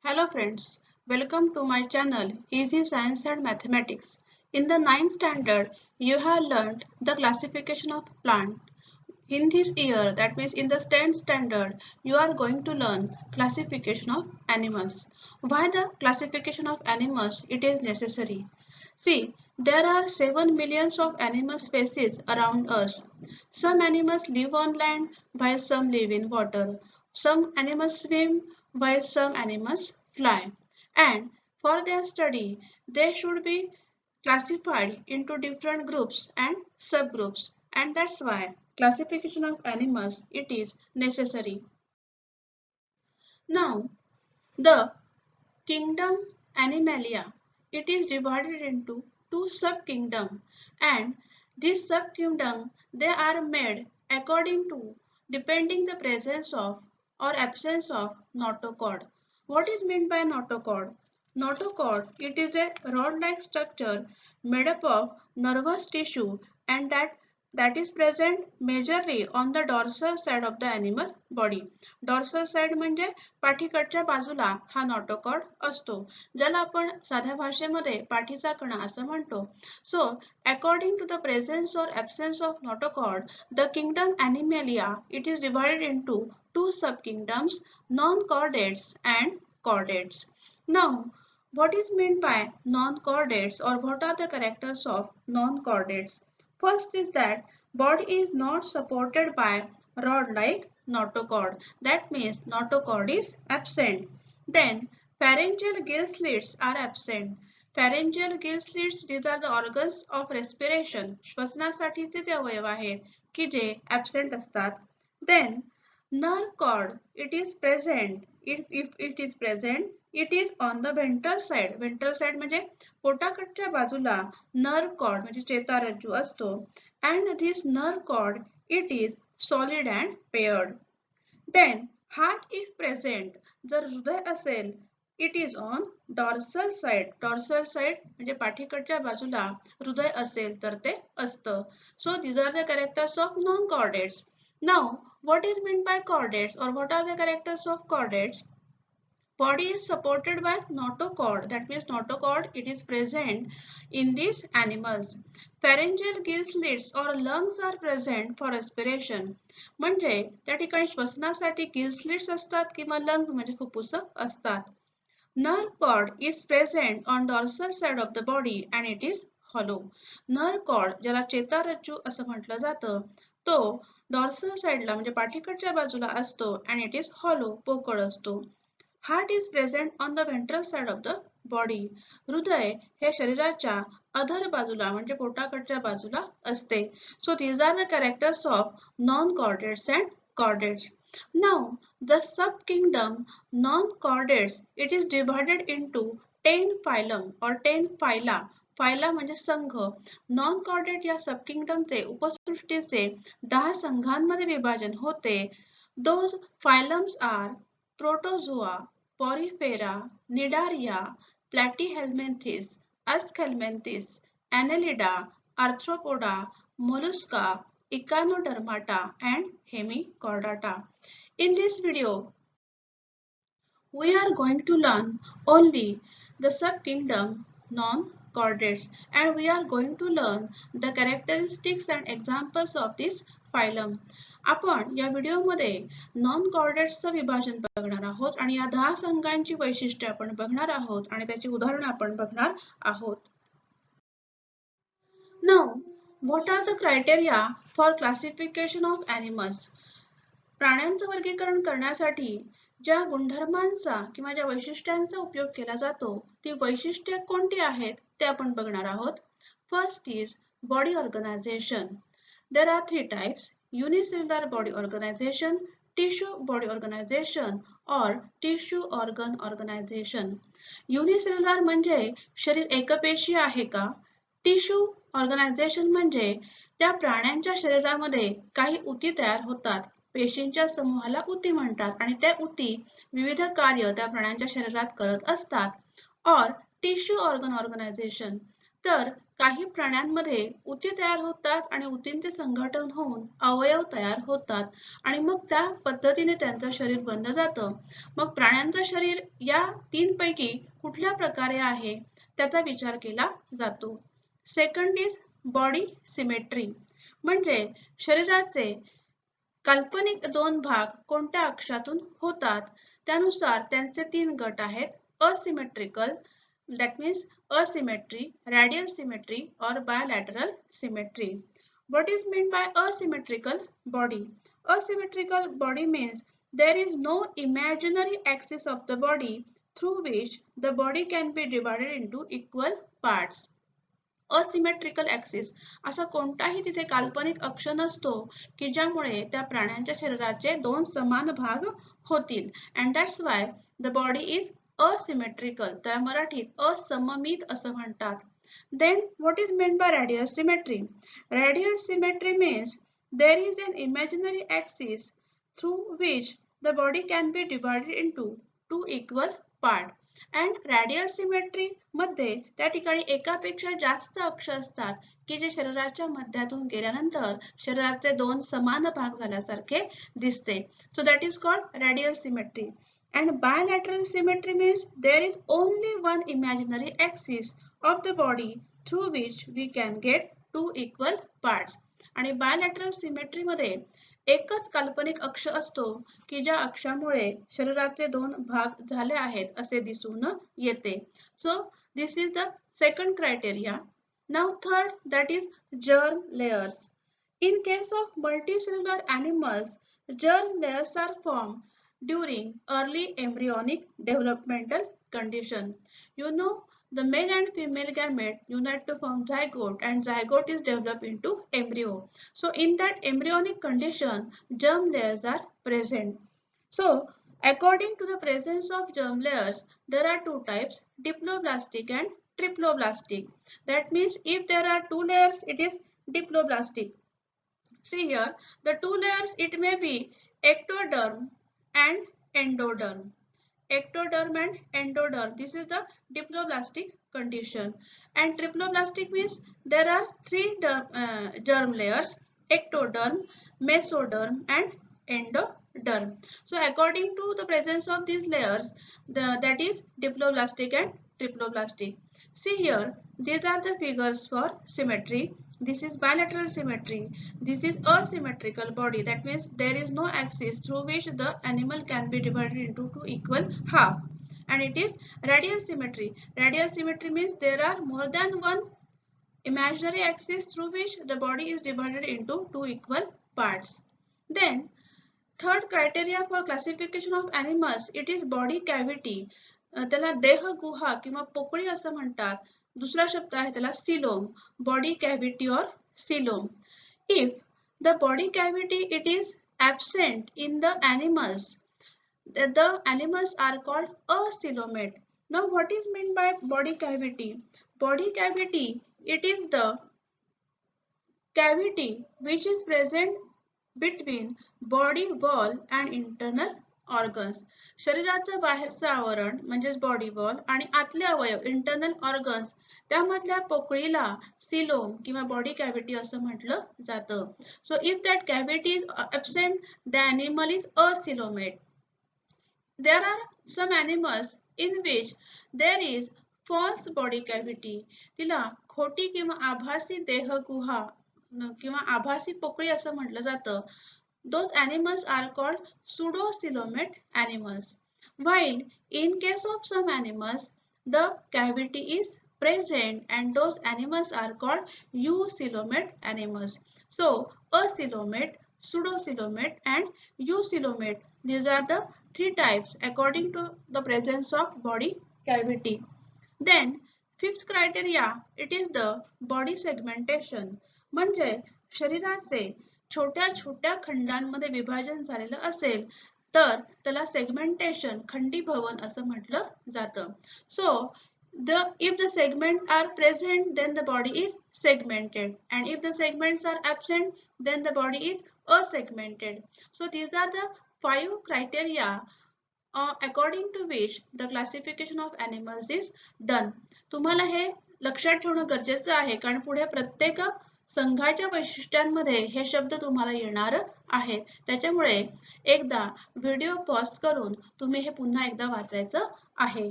Hello friends, welcome to my channel Easy Science and Mathematics. In the ninth standard, you have learned the classification of plant. In this year, that means in the 10th standard, you are going to learn classification of animals. Why the classification of animals it is necessary? See, there are 7 millions of animal species around us. Some animals live on land while some live in water. Some animals swim while some animals fly. And for their study, they should be classified into different groups and subgroups. And that's why classification of animals it is necessary. Now, the kingdom Animalia. It is divided into two subkingdoms, and these subkingdoms they are made according to depending the presence of or absence of notochord. What is meant by notochord? Notochord it is a rod-like structure made up of nervous tissue and that is present majorly on the dorsal side of the animal body. Dorsal side म्हणजे पाठीकडच्या बाजूला हा notochord असतो, ज्याला आपण साध्या भाषेमध्ये पाठीचा कणा असं म्हणतो. So according to the presence or absence of notochord, the kingdom Animalia it is divided into two subkingdoms, non-chordates and chordates. Now, what is meant by non-chordates or what are the characters of non-chordates? First is that body is not supported by rod-like notochord. That means notochord is absent. Then pharyngeal gill slits are absent. Pharyngeal gill slits these are the organs of respiration. श्वसनासाठीचे ते अवयव आहेत की जे absent असतात. Then nerve cord it is present. If it is present, it is on the ventral side. Ventral side म्हणजे पोटाकडच्या बाजूला nerve cord म्हणजे चेतारज्जू असतो. And this nerve cord it is solid and paired. Then heart if present, जर हृदय असेल, it is on dorsal side. Dorsal side म्हणजे पाठीकडच्या बाजूला हृदय असेल तर ते असतं. So these are the characters of non-chordates. Now, what is meant by chordates or what are the characters of chordates? Body is supported by notochord. That means notochord it is present in these animals. Pharyngeal gill slits or lungs are present for respiration. म्हणजे त्या ठिकाणी श्वसनासाठी gill slits असतात किंवा lungs म्हणजे फुफ्फुस असतात. Nerve cord is present on dorsal side of the body and it is hollow. Nerve cord ज्याला चेतारज्जू असं म्हटलं जातं, तो डॉर्सल साइडला म्हणजे पाठीकडच्या बाजूला असतो and it is hollow, पोकळ असतो. Heart is present on the ventral side of the body. हृदय हे शरीराच्या अधर बाजूला म्हणजे पोटाकडच्या बाजूला असते. So these are the characters of non-chordates and chordates. Now the subkingdom non-chordates it is divided into 10 phylum or 10 phyla. Phyla म्हणजे संघ. Non-chordate या सबकिंगडमचे उपसृष्टीचे 10 संघांमध्ये विभाजन होते. Those phylums are Protozoa, Porifera, Cnidaria, Platyhelminthes, Aschelminthes, Annelida, Arthropoda, Mollusca, Echinodermata and Hemichordata. In this video, we are going to learn only the subkingdom non-chordates and we are going to learn the characteristics and examples of this phylum. आपण या व्हिडिओमध्ये non कॉर्डेट्सचं विभाजन बघणार आहोत आणि या 10 संघांची वैशिष्ट्ये आपण बघणार आहोत आणि त्याची उदाहरणे आपण बघणार आहोत. Now, what are the criteria for classification of animals? प्राण्यांचं वर्गीकरण करण्यासाठी ज्या गुणधर्मांचा किंवा ज्या वैशिष्ट्यांचा उपयोग केला जातो ती वैशिष्ट्ये कोणती आहेत ते आपण बघणार आहोत. First is body organization. There are 3 types: unicellular body organization, tissue body organization or tissue organ organization. Unicellular म्हणजे शरीर एकपेशीय आहे का? टिश्यू ऑर्गनायझेशन म्हणजे त्या प्राण्यांच्या शरीरामध्ये काही ऊती तयार होतात. पेशींच्या समूहाला ऊती म्हणतात आणि त्या ऊती विविध कार्य त्या प्राण्यांच्या शरीरात करत असतात. और टिश्यू ऑर्गन ऑर्गनायझेशन तर काही प्राण्यांमध्ये ऊती तयार होतात आणि ऊतींचे संघटन होऊन अवयव तयार होतात आणि मग त्या पद्धतीने त्यांचं शरीर बनलं जातं. मग प्राण्यांचं शरीर या तीन पैकी कुठल्या प्रकारे आहे त्याचा विचार केला जातो. सेकंड इज बॉडी सिमेट्री, म्हणजे शरीराचे काल्पनिक दोन भाग कोणत्या अक्षातून होतात त्यानुसार त्यांचे तीन गट आहेत. Asymmetrical, that means asymmetry, radial symmetry or bilateral symmetry. What is meant by asymmetrical body? Asymmetrical body means there is no imaginary axis of the body through which the body can be divided into equal parts. Asymmetrical axis असा कोणताही तिथे काल्पनिक अक्ष नसतो की ज्यामुळे त्या प्राण्यांच्या शरीराचे दोन समान भाग होतील. And that's why the body is asymmetrical. त्या मराठीत असममित असं म्हणतात. Then what is meant by radial symmetry? Radial symmetry means there is an imaginary axis through which the body can be divided into two equal part. And radial symmetry मध्ये त्या ठिकाणी एकापेक्षा जास्त अक्ष असतात की जे शरीराच्या मध्यातून गेल्यानंतर शरीराचे दोन समान भाग झाल्यासारखे दिसते. So that is called radial symmetry. And bilateral symmetry means there is only one imaginary axis of the body through which we can get two equal parts. आणि बायलॅटरल सिमेट्री मध्ये एकच काल्पनिक अक्ष असतो की ज्या अक्षामुळे शरीराचे दोन भाग झाले आहेत असे दिसून येते. So this is the second criteria. Now third, that is germ layers. In case of multicellular animals, germ layers are formed during early embryonic developmental condition. You know, the male and female gamete unite to form zygote and zygote is developed into embryo. So in that embryonic condition, germ layers are present. So according to the presence of germ layers, there are two types, diploblastic and triploblastic. That means if there are two layers, it is diploblastic. See here, the two layers, it may be ectoderm and endoderm. Ectoderm and endoderm. This is the diploblastic condition. And triploblastic means there are three germ layers: ectoderm, mesoderm, and endoderm. So according to the presence of these layers, that is diploblastic and triploblastic. See here, these are the figures for symmetry. This is bilateral symmetry. This is asymmetrical body. That means there is no axis through which the animal can be divided into two equal half. And it is radial symmetry. Radial symmetry means there are more than one imaginary axis through which the body is divided into two equal parts. Then third criteria for classification of animals, it is body cavity. त्याला देहगुहा किंवा पोकळी असं म्हणतात. दुसरा शब्द आहे त्याला coelom, body cavity और coelom. If the body cavity it is absent in the animals, the animals are called acoelomate. Now what is meant by body cavity? Body cavity, it is the cavity which is present between body wall and internal organs. शरीराचं बाहेरचं आवरण म्हणजेच body wall आणि आतले अवयव internal organs त्यामधल्या पोकळीला coelom किंवा body cavity असं म्हटलं जातं. So if that cavity is absent, the animal is acoelomate. There are some animals in which there is false body cavity. तिला खोटी किंवा आभासी देहगुहा किंवा आभासी पोकळी असं म्हटलं जातं. Those animals are called pseudocoelomate animals. While in case of some animals, the cavity is present and those animals are called eucoelomate animals. So, acoelomate, pseudocoelomate and eucoelomate. These are the three types according to the presence of body cavity. Then, fifth criteria, it is the body segmentation. म्हणजे शरीराचे छोट्या छोट्या खंडांमध्ये विभाजन झालेलं असेल तर त्याला सेगमेंटेशन, खंडीभवन असं म्हटलं जातं. So if the segments are present, then the body is segmented, and if the segments are absent, then the body is asegmented. So these are the 5 criteria according to which the classification of animals is done. तुम्हाला हे लक्षात ठेवणं गरजेचं आहे, कारण पुढे प्रत्येक संघाच्या वैशिष्ट्यांमध्ये हे शब्द तुम्हाला येणार आहेत. त्याच्यामुळे एकदा व्हिडिओ पॉज करून तुम्ही हे पुन्हा एकदा वाचायचं आहे.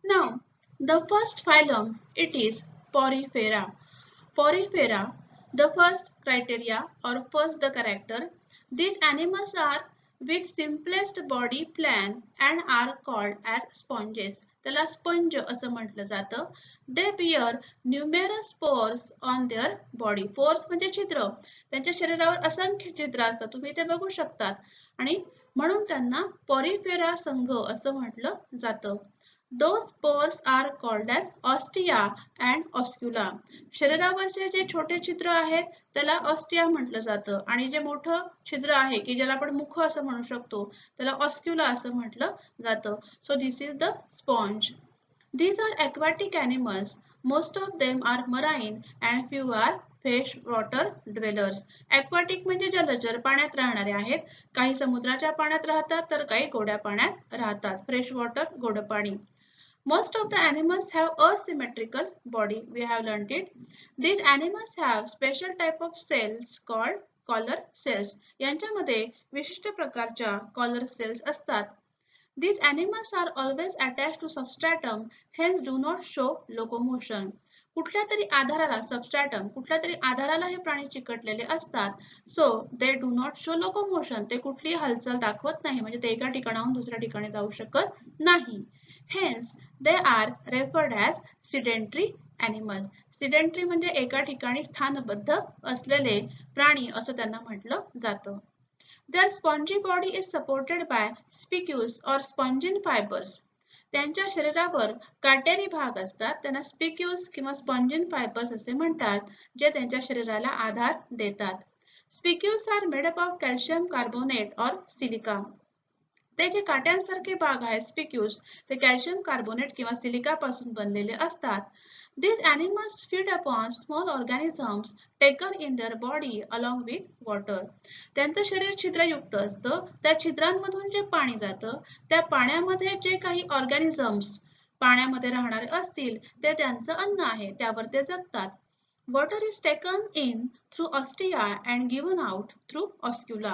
Now, the first phylum, it is Porifera. Porifera, the first criteria or first the character. These animals are with simplest body plan and are called as sponges. त्याला स्पंज असं म्हटलं जातं. They bear numerous pores on their body. Pores म्हणजे छिद्र. त्यांच्या शरीरावर असंख्य छिद्र असतात. तुम्ही ते बघू शकतात. आणि म्हणून त्यांना पॉरिफेरा संघ असं म्हटलं जातं. Those pores are called as ostia and oscula. शरीरावरचे जे छोटे छिद्र आहेत त्याला ऑस्टिया म्हटलं जातं आणि जे मोठं छिद्र आहे की ज्याला आपण मुख असं म्हणू शकतो त्याला ऑस्क्युला असं म्हटलं जातं. So this is the sponge. These are aquatic animals. Most of them are marine and few are fish water dwellers. Aquatic म्हणजे जलचर, पाण्यात राहणारे आहेत. काही समुद्राच्या पाण्यात राहतात तर काही गोड्या पाण्यात राहतात. फ्रेश वॉटर, गोड पाणी. Most of the animals have asymmetrical body. We have learnt it. These animals have special type of cells called collar cells. यांच्यामध्ये विशिष्ट प्रकारच्या collar cells असतात. These animals are always attached to substratum, hence do not show locomotion. कुठल्या तरी आधाराला सबस्ट्रॅटम, कुठल्या तरी आधाराला हे प्राणी चिकटलेले असतात. So they do not show locomotion. ते कुठली हालचाल दाखवत नाही, म्हणजे ते एका ठिकाणाहून दुसऱ्या ठिकाणी जाऊ शकत नाही. Hence they are referred as sedentary animals. Sedentary म्हणजे एका ठिकाणी स्थानबद्ध असलेले प्राणी असं त्यांना म्हटलं जातं. Their spongy body is supported by spicules or spongin fibers. त्यांच्या शरीरावर काटेरी भाग असतात, त्यांना स्पिक्यूल्स किंवा स्पॉन्जिन फायबर्स असे म्हणतात, जे त्यांच्या शरीराला आधार देतात. Spicules are made up of calcium carbonate और सिलिका. ते जे काट्यांसारखे भाग आहेत स्पिक्यूल्स, ते कॅल्शियम कार्बोनेट किंवा सिलिका पासून बनलेले असतात. These animals feed upon small organisms taken in their body along with water. त्यांचं शरीर छिद्रयुक्त असतं. त्या छिद्रांमधून जे पाणी जातं, त्या पाण्यामध्ये जे काही ऑर्गॅनिझम्स पाण्यामध्ये राहणारे असतील ते त्यांचं अन्न आहे, त्यावर ते जगतात. Water is taken in through ostia and given out through oscula.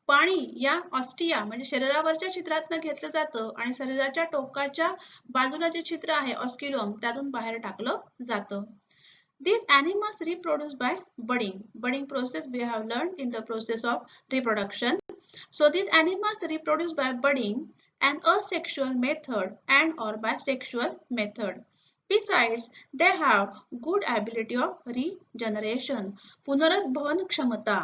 पाणी या ऑस्टिया म्हणजे शरीरावरच्या छिद्रातून घेतलं जातं आणि शरीराच्या टोकाच्या बाजूला जे छिद्र आहे ऑस्क्युलम त्यातून बाहेर टाकलं जातं. These animals reproduce by budding. Budding process we have learned in the process of reproduction. So these animals reproduce by budding, an asexual method and or by sexual method. Besides, they have good ability of regeneration. पुनरुद्भवन क्षमता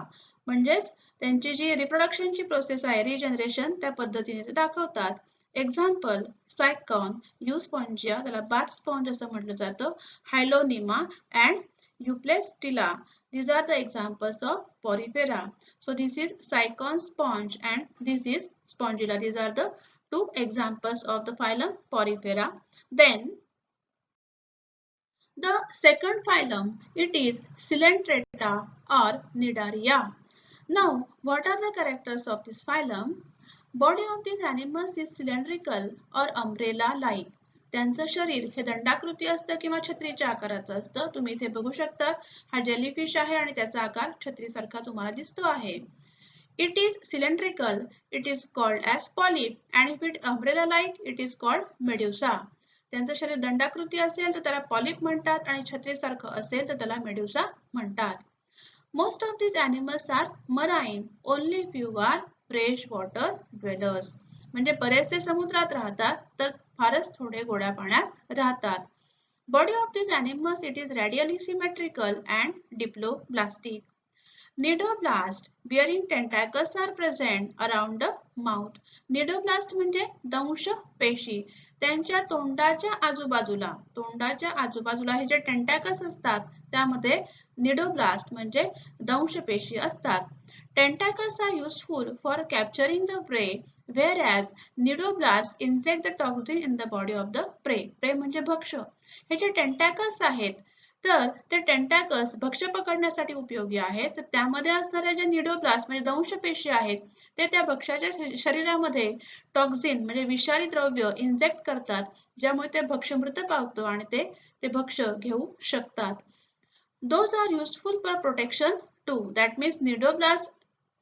म्हणजेच त्यांची जी रिप्रोडक्शनची process आहे regeneration त्या पद्धतीने ते दाखवतात. Example सायकॉन, युस्पॉन्जिया त्याला bath sponge असं म्हटलं जातं, हायलोनिमा and युप्लेस्टिला. These are the examples of Porifera. So this is Cycon sponge and this is Spongilla. These are the two examples of the phylum Porifera. Then the second phylum, it is Coelenterata or Cnidaria. Now, what are the characters of this phylum? Body of these animals is cylindrical or umbrella-like. त्यांचं शरीर हे दंडाकृती असतं किंवा छत्रीच्या आकाराचं असतं. तुम्ही इथे बघू शकता हा जेलीफिश आहे आणि त्याचा आकार छत्रीसारखा तुम्हाला दिसतो आहे. It is cylindrical. It is called as polyp and if it umbrella-like, it is called medusa. त्यांचं शरीर दंडाकृती असेल तर त्याला पॉलिप म्हणतात आणि छत्रीसारखं असेल तर त्याला मेडुसा म्हणतात. Most of these animals are marine. Only few are freshwater dwellers. म्हणजे बरेचसे समुद्रात राहतात तर फारच थोडे गोड्या पाण्यात राहतात. Body of these animals it is radially symmetrical and diploblastic. Nidoblast bearing tentacles are present around the mouth. Nidoblast म्हणजे दंश पेशी. त्यांच्या तोंडाच्या आजूबाजूला हे जे टेंटॅकल्स असतात त्यामध्ये निडोब्लास्ट म्हणजे दंश पेशी असतात. Tentacles are useful for capturing the prey, whereas nidoblasts inject the toxin in the body of the prey. Prey म्हणजे भक्ष. हे जे टेंटॅकल्स आहेत तर ते टेंटॅकल्स भक्ष्य पकडण्यासाठी उपयोगी आहेत. तर त्यामध्ये असणाऱ्या ज्या निडोब्लास्ट म्हणजे दंशपेशी आहेत ते त्या भक्ष्याच्या शरीरामध्ये टॉक्झिन म्हणजे विषारी द्रव्य इंजेक्ट करतात, ज्यामुळे ते भक्ष्य मृत पावतं आणि ते भक्ष्य घेऊ शकतात. Those are useful for protection too. That means nidoblast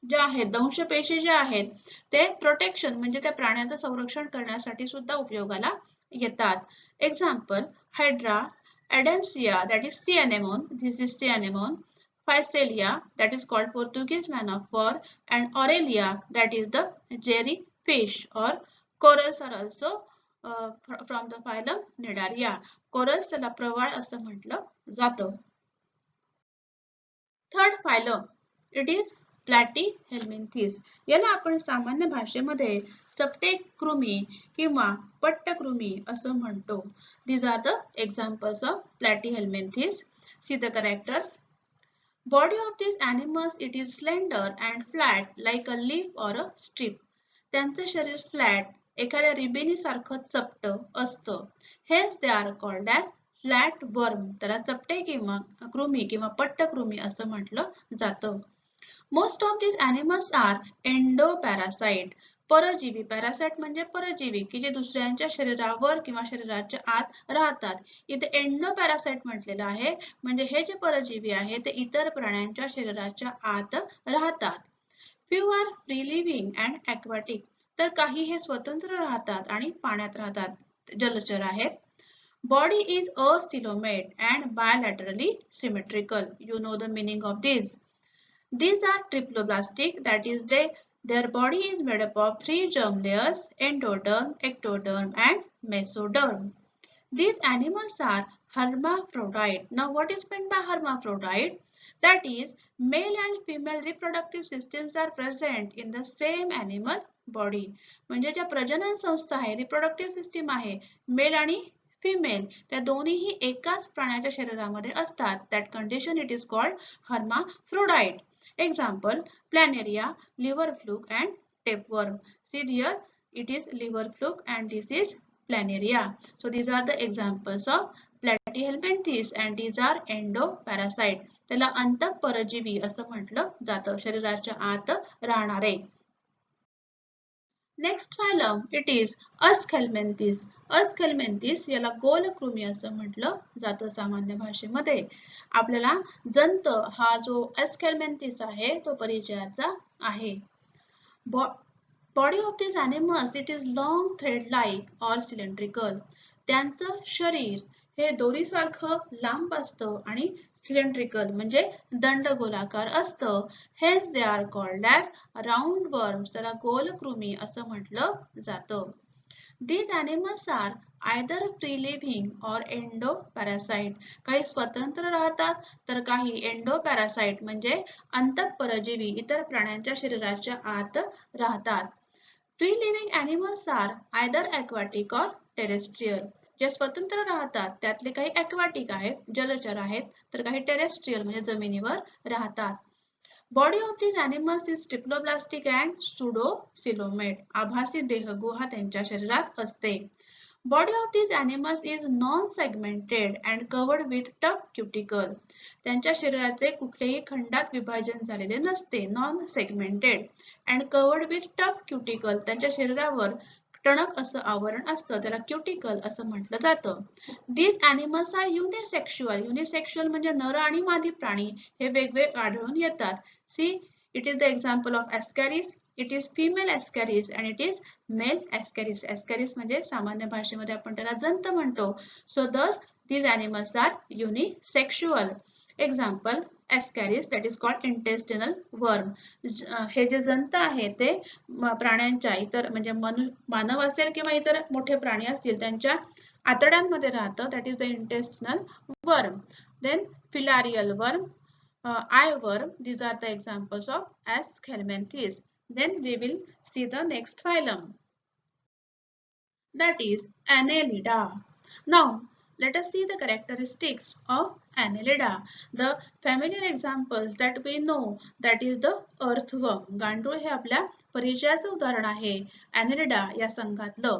ज्या आहेत दंशपेशी ज्या आहेत ते प्रोटेक्शन म्हणजे त्या प्राण्याचं संरक्षण करण्यासाठी सुद्धा उपयोगाला येतात. Example hydra, Adamsia that is sea anemone, this is sea anemone, Physalia that is called Portuguese man of war, and Aurelia that is the jellyfish or corals are also from the phylum Cnidaria. Corals त्याला प्रवाळ असं म्हटलं जातं. Third phylum it is platyhelminthes. याला आपण सामान्य भाषेमध्ये चपटे कृमी किंवा पट्टकृमी असं म्हणतो. These are the examples of platyhelminthes. See the characters. Body of these animals it is slender and flat like a leaf or a strip. त्यांचं शरीर फ्लॅट एखाद्या रिबेनी सारखं चपट असतं. Hence they are called as flatworm. त्याला चपटे किंवा कृमी किंवा पट्टकृमी असं म्हटलं जातं. Most of these animals are endoparasite. परजीवी. पॅरासाइट म्हणजे परजीवी की जे दुसऱ्यांच्या शरीरावर किंवा शरीराच्या आत राहतात. इथे एंडोपॅरासाइट म्हटलेलं आहे म्हणजे हे जे परजीवी आहे ते इतर प्राण्यांच्या शरीराच्या आत राहतात. Few are free living and aquatic. तर काही हे स्वतंत्र राहतात आणि पाण्यात राहतात, जलचर आहेत. Body is acoelomate and bilaterally symmetrical. You know the meaning of these. These are triploblastic, that is their body is made up of 3 germ layers: endoderm, ectoderm and mesoderm. These animals are hermaphrodite. Now what is meant by hermaphrodite? That is male and female reproductive systems are present in the same animal body. म्हणजे ज्या प्रजनन संस्था आहे, reproductive system आहे, mail आणि female त्या दोन्हीही एकाच प्राण्याच्या शरीरामध्ये असतात. That condition it is called hermaphrodite. Example planaria, liver fluke and tapeworm. See here it is liver fluke and this is planaria. So these are the examples of platyhelminthes and these are endoparasite. त्याला अंतःपरजीवी असं म्हटलं जातं, शरीराच्या आत राहणारे. Next phylum it is aschelminthes. Aschelminthes याला गोलकृमी असं म्हटलं जातं सामान्य भाषेमध्ये. आपल्याला जंत हा जो अस्केल्मेंथिस आहे तो परिचयाचा आहे. Body of this animals it is long thread like और सिलेंड्रिकल. त्यांचं शरीर हे दोरीसारखं लांब असतं आणि सिलेंड्रिकल म्हणजे दंडगोलाकार असतं. Hence they are called as roundworms. त्याला गोलकृमी असं म्हटलं जातं. These animals are either free living or endoparasite. काही स्वतंत्र राहतात तर काही एंडोपॅरासाइट म्हणजे अंतःपरजीवी इतर प्राण्यांच्या शरीराच्या आत राहतात. Free living animals are either aquatic or terrestrial. जे स्वतंत्र राहतात त्यातले काही aquatic आहेत, जलचर आहेत, तर काही terrestrial म्हणजे जमिनीवर राहतात. Body of these animals is triploblastic and pseudocoelomate. आभासी देहगुहा त्यांच्या शरीरात असते. Body of these animals is non-segmented and covered with tough cuticle. त्यांच्या शरीराचे कुठलेही खंडात विभाजन झालेले नसते. Non-segmented and covered with tough cuticle. त्यांच्या शरीरावर टणक असं आवरण असतं, त्याला क्युटिकल असं म्हटलं जातं. These animals are unisexual. Unisexual म्हणजे नर आणि मादी प्राणी हे वेगवेगळे आढळून येतात. See, it is the example of Ascaris. It is female Ascaris and it is male Ascaris. Ascaris म्हणजे सामान्य भाषेमध्ये आपण त्याला जंत म्हणतो. So thus these animals are unisexual. Example Ascaris that is called intestinal worm. हे जे जंत आहे ते प्राण्यांच्या इतर म्हणजे मानव असेल किंवा इतर मोठे प्राणी असतील त्यांच्या आतड्यांमध्ये राहतं. That is the intestinal worm. Then filarial worm, eye worm. These are the examples of Aschelminthes. Then we will see the next phylum. That is Annelida. Now let us see the characteristics of Annelida. The familiar examples that we know, that is the earthworm. गांडूळ हे आपल्या परिचयाचं उदाहरण आहे Annelida या संघातलं.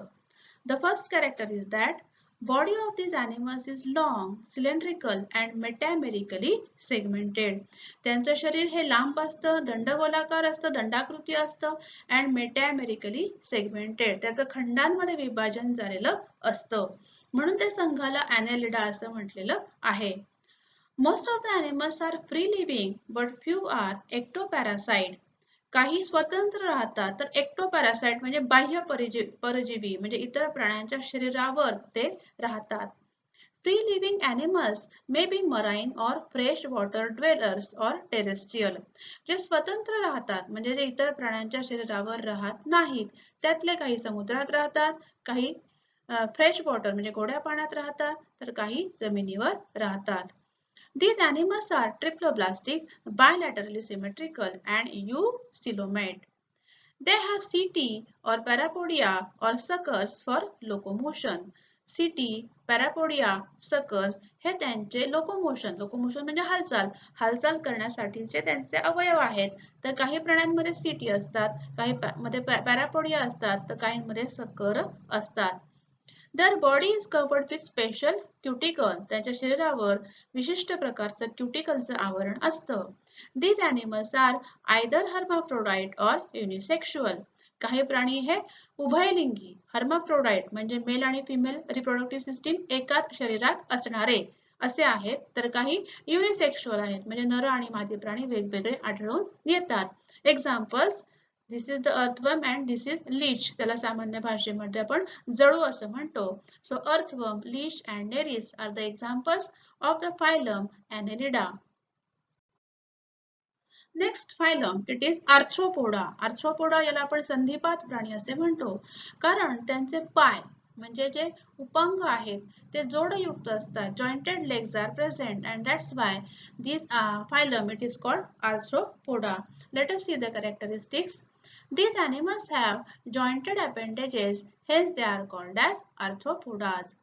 The first character is that Body of these animals is long, cylindrical and metamerically segmented. त्यांचं शरीर हे लांब असतं, दंडगोलाकार असतं, दंडाकृती असतं and metamerically segmented. त्याचं खंडांमध्ये विभाजन झालेलं असतं. म्हणून त्या संघाला Annelida असं म्हटलेलं आहे. Most of the animals are free living but few are ectoparasite. काही स्वतंत्र राहतात तर एक्टोपॅरासाइट म्हणजे बाह्य परजीवी म्हणजे इतर प्राण्यांच्या शरीरावर ते राहतात. Free living animals may be marine or freshwater dwellers or terrestrial. जे स्वतंत्र राहतात म्हणजे जे इतर प्राण्यांच्या शरीरावर राहत नाहीत, त्यातले काही समुद्रात राहतात, काही फ्रेश वॉटर म्हणजे गोड्या पाण्यात राहतात, तर काही जमिनीवर राहतात. These animals are triploblastic, bilaterally symmetrical, and eucoelomate. They have setae or parapodia or suckers for locomotion. Setae, parapodia, suckers हे त्यांचे लोकोमोशन म्हणजे हालचाल करण्यासाठीचे त्यांचे अवयव आहेत. तर काही प्राण्यांमध्ये सीटी असतात, काही मध्ये पॅरापोडिया असतात, तर काहींमध्ये सकर असतात. Their body is covered with special cuticle. त्यांच्या शरीरावर विशिष्ट प्रकारचं क्युटिकलचं आवरण असतं. These animals are either hermaphrodite or unisexual. काही प्राणी हे उभयलिंगी hermaphrodite म्हणजे मेल आणि फिमेल रिप्रोडक्टिव्ह सिस्टीम एकाच शरीरात असणारे असे आहेत, तर काही युनिसेक्शुअल आहेत म्हणजे नर आणि मादी प्राणी वेगवेगळे आढळून येतात. Examples, this is the earthworm and this is leech. त्याला सामान्य भाषेमध्ये आपण जळू असं म्हणतो. So earthworm, leech and nereis are the examples of the phylum Annelida. Next phylum it is Arthropoda. Arthropoda याला आपण संधिपात प्राणी असे म्हणतो, कारण त्यांचे पाय म्हणजे जे उपांग आहेत ते जोडयुक्त असतात. Jointed legs are present and that's why this phylum it is called Arthropoda. Let us see the characteristics. These animals have jointed appendages, hence they are called as arthropodas.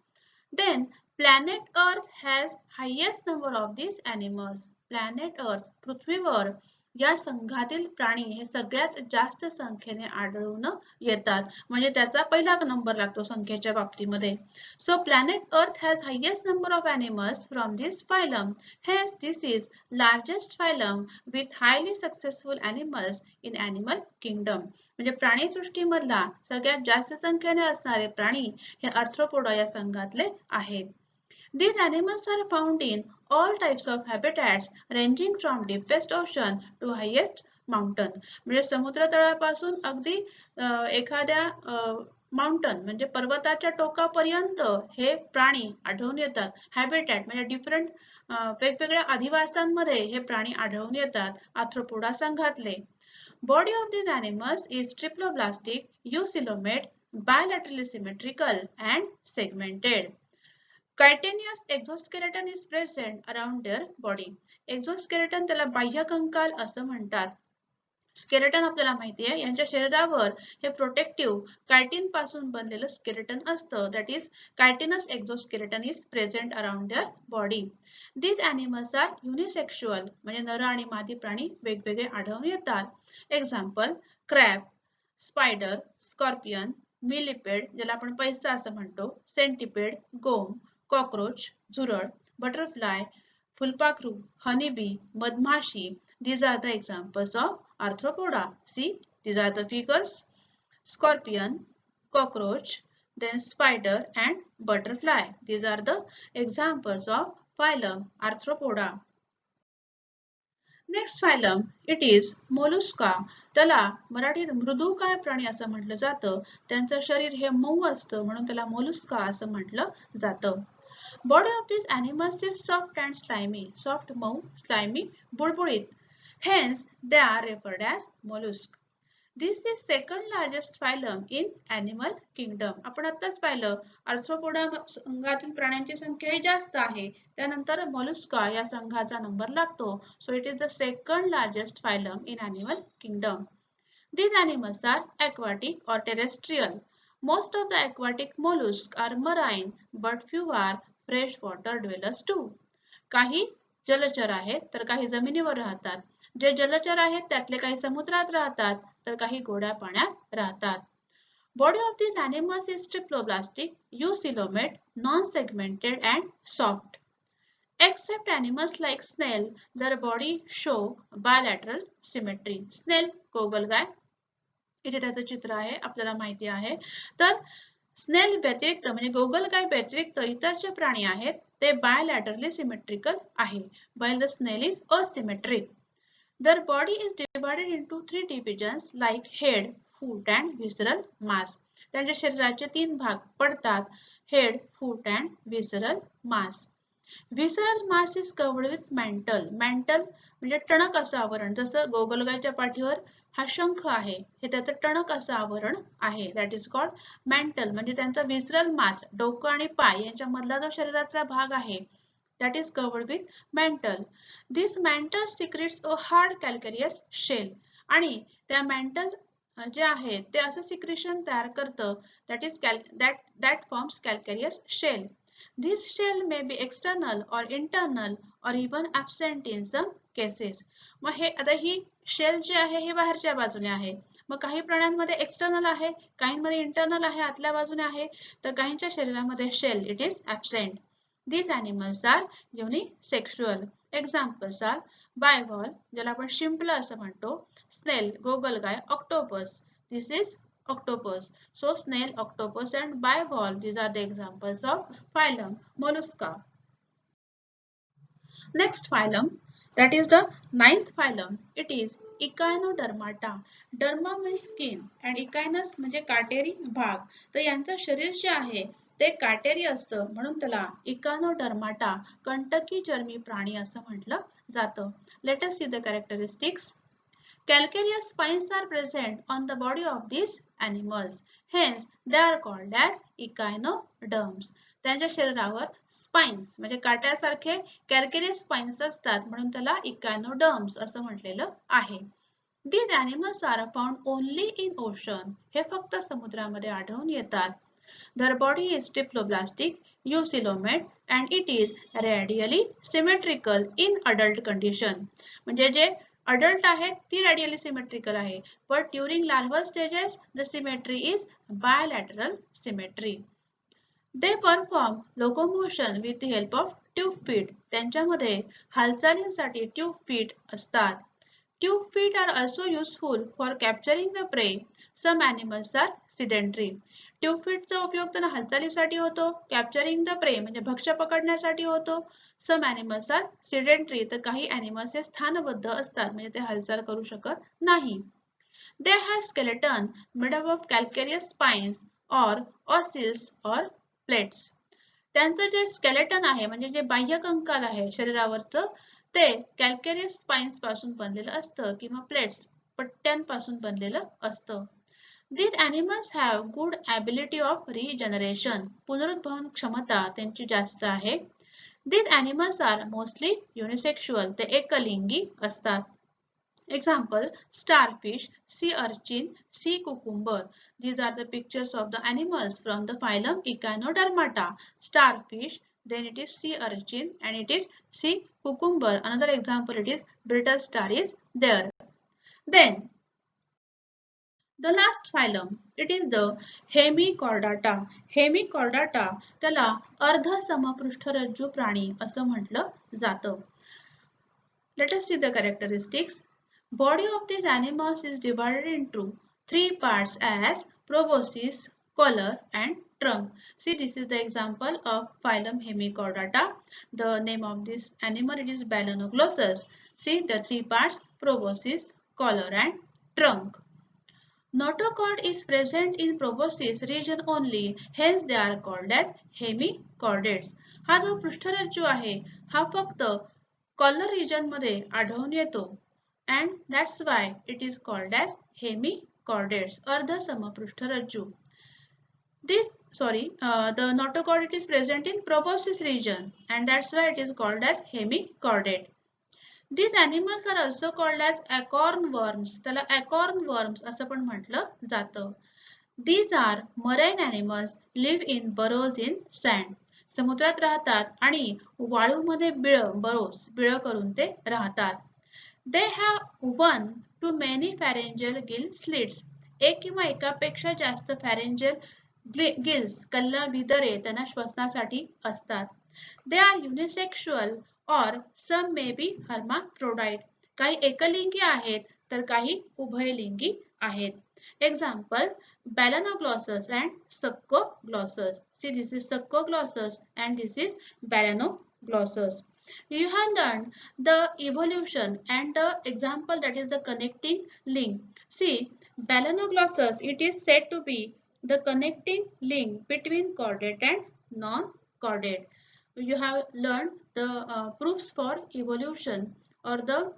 Then planet Earth has highest number of these animals. Planet Earth, पृथ्वीवर या संघातील प्राणी हे सगळ्यात जास्त संख्येने आढळून येतात, म्हणजे त्याचा पहिला नंबर लागतो संख्येच्या बाबतीमध्ये. So planet Earth has highest number of animals from this phylum. Hence this is largest phylum with highly successful animals in animal kingdom. म्हणजे प्राणीसृष्टीमधला सगळ्यात जास्त संख्येने असणारे प्राणी हे आर्थ्रोपोडा या संघातले आहेत. These animals are found in all types of habitats ranging from deepest ocean to highest mountain. म्हणजे समुद्र तळापासून अगदी एखाद्या माउंटन म्हणजे पर्वताच्या टोकापर्यंत हे प्राणी आढळून येतात. हॅबिटॅट म्हणजे डिफरंट वेगवेगळ्या अधिवासांमध्ये हे प्राणी आढळून येतात आर्थ्रोपोडा संघातले. Body of these animals is triploblastic, eucoelomate, bilaterally symmetrical and segmented. Chitinous exoskeleton is present around their body. Exoskeleton त्याला बाह्य कंकाल असं म्हणतात. स्केलेटन आपल्याला माहिती आहे, यांच्या शरीरावर हे प्रोटेक्टिव्ह कायटिन पासून बनलेलं स्केलेटन असतं. That is chitinous exoskeleton is present around their body. These animals are unisexual म्हणजे नर आणि मादी प्राणी वेगवेगळे आढळून येतात. Example, crab, spider, scorpion, millipede ज्याला आपण पैसा असं म्हणतो, सेंटिपेड, गोम, कॉकरोच, झुरळ, बटरफ्लाय, फुलपाखरू, हनीबी, मधमाशी. These are the examples of arthropoda. See, these are the figures: scorpion, cockroach, then spider and butterfly. These are the examples of phylum arthropoda. Next phylum it is Mollusca. त्याला मराठीत मृदुकाय प्राणी असं म्हटलं जातं. त्यांचं शरीर हे मऊ असतं म्हणून त्याला मोलुस्का असं म्हटलं जातं. Body of this animals is soft and slimy. Soft, मऊ, slimy, बुळबुळीत. Hence, they are referred as mollusk. This is second largest phylum in animal kingdom. आपण आत्ताच पाहिलं आर्थ्रोपोडा संघातील प्राण्यांची संख्या जास्त आहे, त्यानंतर मोलुस्का या संघाचा नंबर लागतो. So it is the second largest phylum in animal kingdom. These animals are aquatic or terrestrial. Most of the aquatic mollusks are marine, but few are freshwater dwellers too. काही जलचर आहेत तर काही जमिनीवर राहतात. जे जलचर आहेत त्यातले काही समुद्रात राहतात तर काही गोड्या पाण्यात राहतात. Body of these animals is triploblastic, eucoelomate, non-segmented and soft. Except animals like snail, their body show bilateral symmetry. Snail, गोगलगाय, इथे त्याचं चित्र आहे, आपल्याला माहिती आहे. तर स्नेल व्यतिरिक्त म्हणजे गोगलगाय व्यतिरिक्त इतर जे प्राणी आहेत ते बायलॅटरली सिमेट्रिकल आहे, while the snail is asymmetric. Their body is divided into three divisions like head, foot and visceral mass. त्यांच्या शरीराचे तीन भाग पडतात, head, foot and visceral mass. Visceral mass is covered with mantle. Mantle म्हणजे टणक असं आवरण, जसं गोगलगायच्या पाठीवर हा शंख आहे, हे त्याचं टणक असं आवरण आहे. That is called mantle. म्हणजे त्यांचा विसरल मास, डोकं आणि पाय यांच्या मधला जो शरीराचा भाग आहे, that is covered with mantle. This mantle secretes a hard calcareous shell. आणि त्या mantle जे आहे ते असं सिक्रेशन तयार करतं, that forms calcareous shell. This shell may be external or internal or even absent in some cases. मग हे आता ही शेल जे आहे हे बाहेरच्या बाजूने आहे. मग काही प्राण्यांमध्ये एक्सटर्नल आहे, काहींमध्ये इंटरनल आहे, आतल्या बाजूने आहे, तर काहींच्या शरीरामध्ये shell it is absent. These animals are unisexual. Examples are bivalve, ज्याला आपण शिंपलं असं म्हणतो, snail, गोगलगाय, octopus. This is octopus. So snail, octopus and bivalve, these are the examples of phylum Mollusca. Next phylum, that is the ninth phylum. It is Echinodermata. Derma means skin and echinus म्हणजे काटेरी भाग. तर यांचं शरीर जे आहे ते काटेरी असतं, म्हणून त्याला इकानोडर्माटा, कंटकी चर्मी प्राणी असं म्हटलं जातं. Let us see the characteristics. Calcareous spines are present on the body of these animals. Hence, they are called as echinoderms. त्यांच्या शरीरावर स्पाइन्स म्हणजे काट्यासारखे कॅल्केरियस स्पाइन्स असतात, म्हणून त्याला इकायनोडर्म्स असं म्हटलेलं आहे. These animals are found only in ocean. हे फक्त समुद्रामध्ये आढळून येतात. Their body is triploblastic, eucoelomate and it is radially symmetrical in adult condition. म्हणजे जे adult आहेत ती radially symmetrical आहे, but during larval stages the symmetry is bilateral symmetry. They perform locomotion with the help of tube feet. त्यांच्यामध्ये हालचालींसाठी tube feet असतात. Tube feet are also useful for capturing the prey. Some animals are sedentary. Tube feet चा उपयोग त्यांना हालचालीसाठी होतो, capturing the prey म्हणजे भक्ष्य पकडण्यासाठी होतो. Some animals are sedentary, तर काही animals हे स्थानबद्ध असतात, म्हणजे ते हालचाल करू शकत नाही. They have skeleton made up of calcareous spines or ossils or plates. त्यांचं जे स्केलेटन आहे म्हणजे जे बाह्य कंकाल आहे शरीरावरचं, ते कॅल्केरियस स्पाइन्स पासून बनलेलं असतं किंवा प्लेट्स, पट्ट्यांपासून बनलेलं असतं. These animals have good ability of regeneration. पुनरुद्भवन क्षमता त्यांची जास्त आहे. These animals are mostly unisexual. ते एकलिंगी असतात. Example, starfish, sea urchin, sea cucumber. These are the pictures of the animals from the phylum Echinodermata. Starfish, then it is sea urchin and it is sea cucumber. Another example, it is brittle star is there. Then the last phylum, it is the Hemichordata. Hemichordata त्याला अर्ध समपृष्ठरज्जू प्राणी असं म्हटलं जातं. Let us see the characteristics. Body of these animals is divided into three parts as proboscis, collar and trunk. See, this is the example of phylum Hemichordata. The name of this animal, it is Balanoglossus. See the three parts, proboscis, collar and trunk. Notochord is present in proboscis region only, hence they are called as hemichordates. हा जो पृष्ठरज्जू आहे हा फक्त collar region मध्ये आढळून येतो, and that's why it is called as hemichordates, अर्ध समपृष्ठरज्जू. The notochord, it is present in proboscis region and that's why it is called as hemichordate. These animals are also called as acorn worms. त्याला acorn worms असं पण म्हटलं जातं. These are marine animals, live in burrows in sand. समुद्रात राहतात आणि वाळूमध्ये बिळं करून ते राहतात. They have one to many pharyngeal gill slits. एक किंवा एकापेक्षा जास्त फॅरेंजियल गिल्स कल्ला भिदरे त्यांना श्वसनासाठी असतात. दे आर युनिसेक्शुअल और सम मे बी हर्माफ्रोडाइट. काही एकलिंगी आहेत तर काही उभयलिंगी आहेत. Example, Balanoglossus and Succoglossus. See, this is Succoglossus and this is Balanoglossus. You have learned the evolution and the example, that is the connecting link. See, Balanoglossus, it is said to be the connecting link between chordate and non-chordate. You have learned the proofs for evolution or the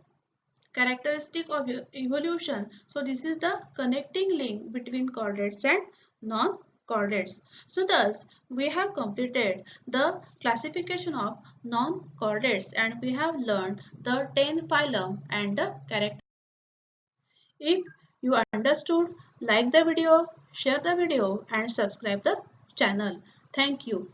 characteristic of evolution. So this is the connecting link between chordates and non-chordates. So thus we have completed the classification of non-chordates and we have learned the 10 phylum and the character. If you understood, like the video, share the video and subscribe the channel. Thank you.